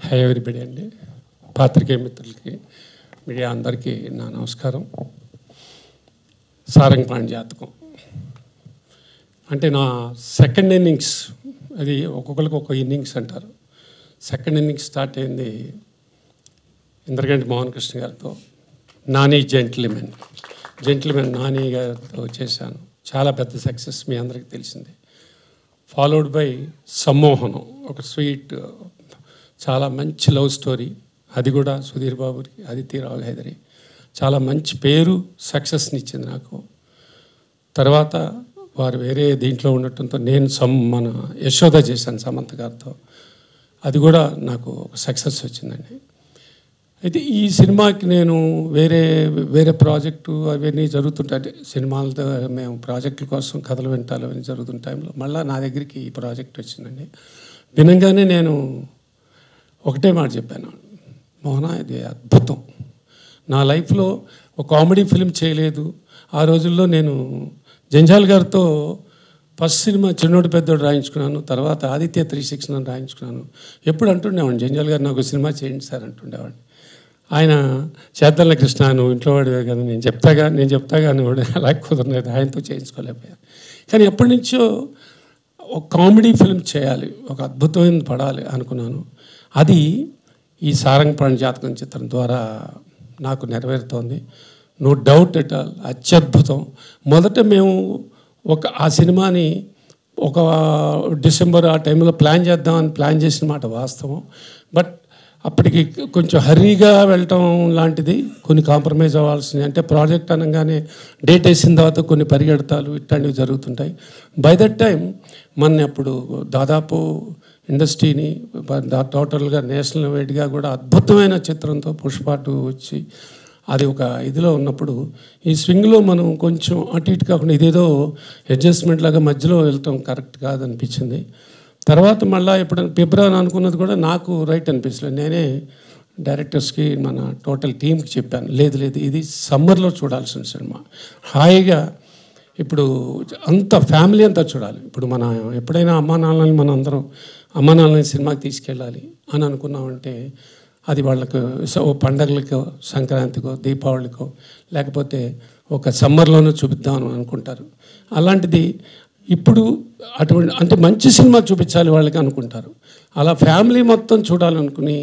High everybody అండి, పాత్రికేయ మిత్రులకి, మీడియా అందరికీ నా నమస్కారం. సారంగపాణి జాతకం అంటే నా సెకండ్ ఇన్నింగ్స్. అది ఒక్కొక్కరికి ఒక్కొక్క ఇన్నింగ్స్ అంటారు. సెకండ్ ఇన్నింగ్స్ స్టార్ట్ అయింది ఇంద్రగంటి మోహన్ కృష్ణ గారితో. నాని జెంటిల్మెన్ నాని గారితో చేశాను. చాలా పెద్ద సక్సెస్, మీ అందరికీ తెలిసింది. ఫాలోడ్ బై సమ్మోహనం, ఒక స్వీట్, చాలా మంచి లవ్ స్టోరీ. అది కూడా సుధీర్ బాబుకి, ఆదిత్యరావు హైదరి. చాలా మంచి పేరు, సక్సెస్ని ఇచ్చింది నాకు. తర్వాత వారు వేరే దీంట్లో ఉండటంతో నేను మన యశోద చేశాను సమంత గారితో. అది కూడా నాకు ఒక సక్సెస్ వచ్చిందండి. అయితే ఈ సినిమాకి నేను వేరే ప్రాజెక్టు అవన్నీ జరుగుతుంటాయి. సినిమాలతో మేము ప్రాజెక్టుల కోసం కథలు వింటాలు అవన్నీ జరుగుతున్న టైంలో మళ్ళీ నా దగ్గరికి ఈ ప్రాజెక్ట్ వచ్చిందండి. వినంగానే నేను ఒకటే మాట చెప్పాను, మోహన ఇది అద్భుతం. నా లైఫ్లో ఒక కామెడీ ఫిల్మ్ చేయలేదు. ఆ రోజుల్లో నేను జంజాల్ గారితో ఫస్ట్ సినిమా చిన్నోడు పెద్దోడు రాయించుకున్నాను. తర్వాత ఆదిత్య 369 రాయించుకున్నాను. ఎప్పుడు అంటుండేవాడిని, జంజాల్ గారు నాకు సినిమా చేయండి సార్ అంటుండేవాడిని. ఆయన చేద్దల కృష్ణ, నువ్వు ఇంట్లో వాడివే కదా, నేను చెప్తాగా నువ్వు అలా కుదరలేదు, ఆయనతో చేయించుకోలేకపోయాను. కానీ ఎప్పటి నుంచో ఒక కామెడీ ఫిల్మ్ చేయాలి, ఒక అద్భుతమైన పడాలి అనుకున్నాను. అది ఈ సారంగపాణి జాతకం చిత్రం ద్వారా నాకు నెరవేరుతోంది. నో డౌట్ ఎట్ ఆల్, అత్యద్భుతం. మొదట మేము ఆ సినిమాని ఒక డిసెంబర్ ఆ టైంలో ప్లాన్ చేసిన మాట వాస్తవం. బట్ అప్పటికి కొంచెం హర్రీగా వెళ్ళటం లాంటిది, కొన్ని కాంప్రమైజ్ అవ్వాల్సింది. అంటే ప్రాజెక్ట్ అనగానే డేట్ వేసిన తర్వాత కొన్ని పరిగెడతాలు ఇట్లాంటివి జరుగుతుంటాయి. బై దట్ టైం అప్పుడు దాదాపు ఇండస్ట్రీని టోటల్గా నేషనల్ వైడ్గా కూడా అద్భుతమైన చిత్రంతో పుష్ప 2 వచ్చి అది ఒక ఇదిలో ఉన్నప్పుడు ఈ స్వింగ్లో మనం కొంచెం అటు ఇటు కాకుండా ఇదేదో అడ్జస్ట్మెంట్ లాగా మధ్యలో వెళ్తాం కరెక్ట్ కాదనిపించింది. తర్వాత మళ్ళీ ఎప్పుడైనా ఫిబ్రవరి అనుకున్నది కూడా నాకు రైట్ అనిపించలేదు. నేనే డైరెక్టర్స్కి, మన టోటల్ టీంకి చెప్పాను, లేదు ఇది సమ్మర్లో చూడాల్సిన సినిమా, హాయిగా ఇప్పుడు అంత ఫ్యామిలీ అంతా చూడాలి. ఇప్పుడు మన ఎప్పుడైనా అమ్మా నాన్నని సినిమాకి తీసుకెళ్ళాలి అని అనుకున్నామంటే అది వాళ్ళకు ఓ పండగలకో, సంక్రాంతికో, దీపావళికో, లేకపోతే ఒక సమ్మర్లోనూ చూపిద్దామని అనుకుంటారు. అలాంటిది ఇప్పుడు అటువంటి అంటే మంచి సినిమా చూపించాలి వాళ్ళకి అనుకుంటారు. అలా ఫ్యామిలీ మొత్తం చూడాలనుకుని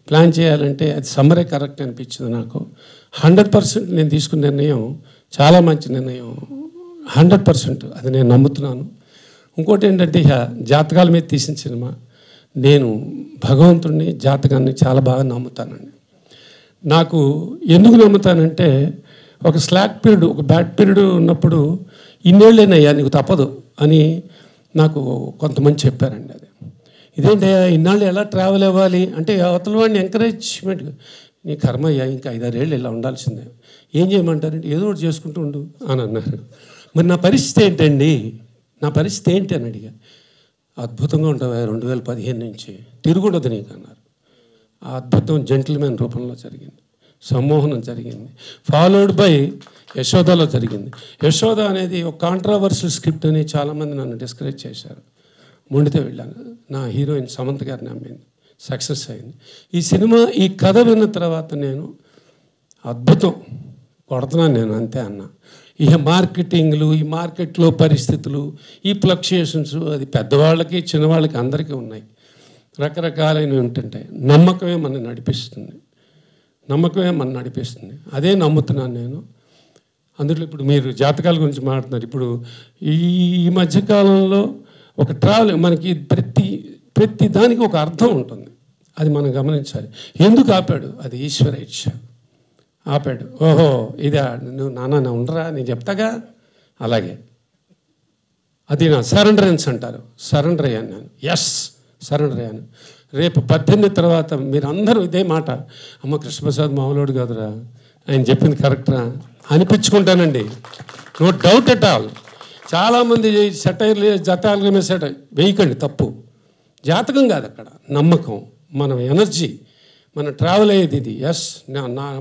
ప్లాన్ చేయాలంటే అది సమ్మరే కరెక్ట్ అనిపించింది నాకు. 100% నేను తీసుకున్న నిర్ణయం చాలా మంచి నిర్ణయం, 100% అది నేను నమ్ముతున్నాను. ఇంకోటి ఏంటంటే జాతకాల మీద తీసిన సినిమా. నేను భగవంతుడిని, జాతకాన్ని చాలా బాగా నమ్ముతానండి. నాకు ఎందుకు నమ్ముతానంటే ఒక స్లాక్ పీరియడ్, ఒక బ్యాడ్ పీరియడ్ ఉన్నప్పుడు ఇన్నేళ్ళేనయ్యా నీకు తప్పదు అని నాకు కొంతమంది చెప్పారండి. అది ఇదేంటయ్యా ఇన్నాళ్ళు ఎలా ట్రావెల్ అవ్వాలి అంటే అవతల వాడిని ఎంకరేజ్మెంట్, నీ కర్మ అయ్యా ఇంకా 5-6 ఏళ్ళు ఇలా ఉండాల్సిందే, ఏం చేయమంటారంటే ఏదో ఒకటి చేసుకుంటూ ఉండు అని అన్నారు. మరి నా పరిస్థితి ఏంటి అని అడిగా. అద్భుతంగా ఉంటావా 2015 నుంచి, తిరుగుండదు నీకు అన్నారు. ఆ అద్భుతం జెంటిల్మెన్ రూపంలో జరిగింది, సమ్మోహనం జరిగింది, ఫాలోడ్ బై యశోదలో జరిగింది. యశోద అనేది ఒక కాంట్రావర్షియల్ స్క్రిప్ట్ అని చాలామంది నన్ను డిస్కరేజ్ చేశారు. మొండితో వెళ్ళాను. నా హీరోయిన్ సమంత గారిని నమ్మింది, సక్సెస్ అయింది. ఈ సినిమా ఈ కథ విన్న తర్వాత నేను అద్భుతం కొడుతున్నాను నేను అంతే అన్నా. ఈ మార్కెటింగ్లు, ఈ మార్కెట్లో పరిస్థితులు, ఈ ఫ్లక్చుయేషన్స్ అది పెద్దవాళ్ళకి చిన్నవాళ్ళకి అందరికీ ఉన్నాయి, రకరకాలైనవి ఉంటుంటాయి. నమ్మకమే మనల్ని నడిపిస్తుంది. అదే నమ్ముతున్నాను నేను. అందులో ఇప్పుడు మీరు జాతకాల గురించి మాట్లాడుతున్నారు. ఇప్పుడు ఈ మధ్యకాలంలో ఒక ట్రావెల్ మనకి ప్రతి దానికి ఒక అర్థం ఉంటుంది, అది మనం గమనించాలి. ఎందుకు ఆపాడు? అది ఈశ్వర ఇచ్ఛ. ఆపాడు, ఓహో ఇదా, నువ్వు నాన్న ఉండరా నేను చెప్తాగా, అలాగే అది నా సరెండరెన్స్ అంటారు. సరెండర్ అయ్యాను నేను, సరెండర్ అయ్యాను. రేపు 18 తర్వాత మీరు అందరూ ఇదే మాట, అమ్మ కృష్ణప్రసాద్ మామూలుడు కాదురా, ఆయన చెప్పింది కరెక్టరా అనిపించుకుంటానండి. No doubt at all. చాలామంది జాతకాల మీద సెటైర్ వేయకండి, తప్పు. జాతకం కాదు అక్కడ, నమ్మకం, మన ఎనర్జీ, మన ట్రావెల్ అయ్యేది ఇది.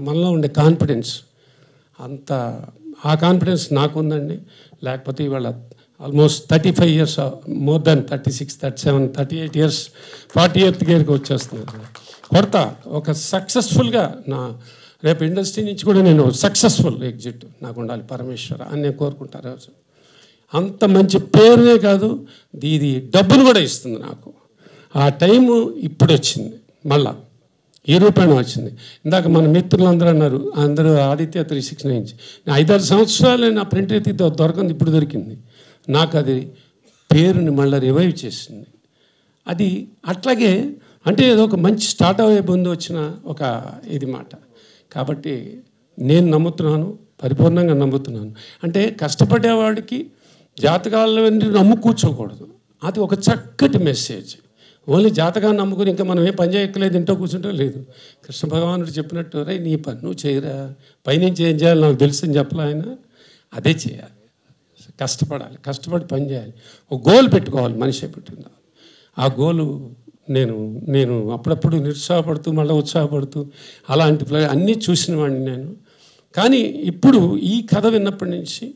మనలో ఉండే కాన్ఫిడెన్స్, ఆ కాన్ఫిడెన్స్ నాకుందండి. లేకపోతే ఇవాళ almost 35 years, more than 36, 37, 38 years, 40th ఇయర్కి వచ్చేస్తున్నాను. కొడతా ఒక సక్సెస్ఫుల్గా నా రేపు ఇండస్ట్రీ నుంచి కూడా నేను సక్సెస్ఫుల్ ఎగ్జిట్ నాకు ఉండాలి పరమేశ్వర అని నేను కోరుకుంటాను. రోజు అంత మంచి పేరునే కాదు, ఇది డబ్బులు కూడా ఇస్తుంది నాకు. ఆ టైము ఇప్పుడు వచ్చింది, మళ్ళా ఈ రూపాయన వచ్చింది. ఇందాక మన మిత్రులందరూ అన్నారు, అందరూ ఆదిత్య 369 5-6 సంవత్సరాలు నా ప్రింట్ అయితే దొరకంది, ఇప్పుడు దొరికింది. నాకు అది పేరుని మళ్ళీ రివైవ్ చేసింది. అది అట్లాగే అంటే ఏదో ఒక మంచి స్టార్ట్ అయ్యే ముందు వచ్చిన ఒక ఇది మాట. కాబట్టి నేను నమ్ముతున్నాను, పరిపూర్ణంగా నమ్ముతున్నాను. అంటే కష్టపడేవాడికి జాతకాలను నమ్ము కూర్చోకూడదు. అది ఒక చక్కటి మెసేజ్. ఓన్లీ జాతకాన్ని నమ్ముకుని ఇంకా మనం ఏం పని చేయక్కలేదు, ఇంట్లో కూర్చుంటే లేదు. కృష్ణ భగవానుడు చెప్పినట్టు రే నీ పని నువ్వు చేయరా, పైనుంచి ఏం చేయాలి నాకు తెలుసు అని చెప్పలే ఆయన. అదే చేయాలి, కష్టపడాలి, కష్టపడి పని చేయాలి. ఒక గోల్ పెట్టుకోవాలి, మనిషి పెట్టుకుందాం. ఆ గోలు నేను అప్పుడప్పుడు నిరుత్సాహపడుతూ మళ్ళీ ఉత్సాహపడుతూ అలాంటి అన్నీ చూసిన వాడిని నేను. కానీ ఇప్పుడు ఈ కథ విన్నప్పటి నుంచి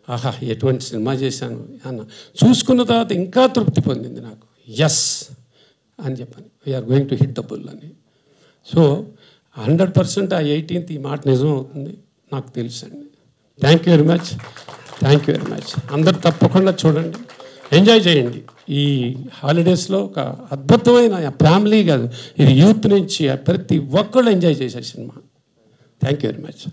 ఆహా ఎటువంటి సినిమా చేశాను అన్న చూసుకున్న తర్వాత ఇంకా తృప్తి పొందింది నాకు. ఎస్ అని చెప్పాను, we are going to hit the bull అని. సో 100% ఆ 18th ఈ మాట నిజం అవుతుంది నాకు తెలుసండి. Thank you very much, thank you very much. అందరు తప్పకుండా చూడండి, ఎంజాయ్ చేయండి. ఈ హాలిడేస్లో ఒక అద్భుతమైన ఫ్యామిలీ కాదు, ఇది యూత్ నుంచి ప్రతి ఒక్కళ్ళు ఎంజాయ్ చేసే cinema. Thank you very much.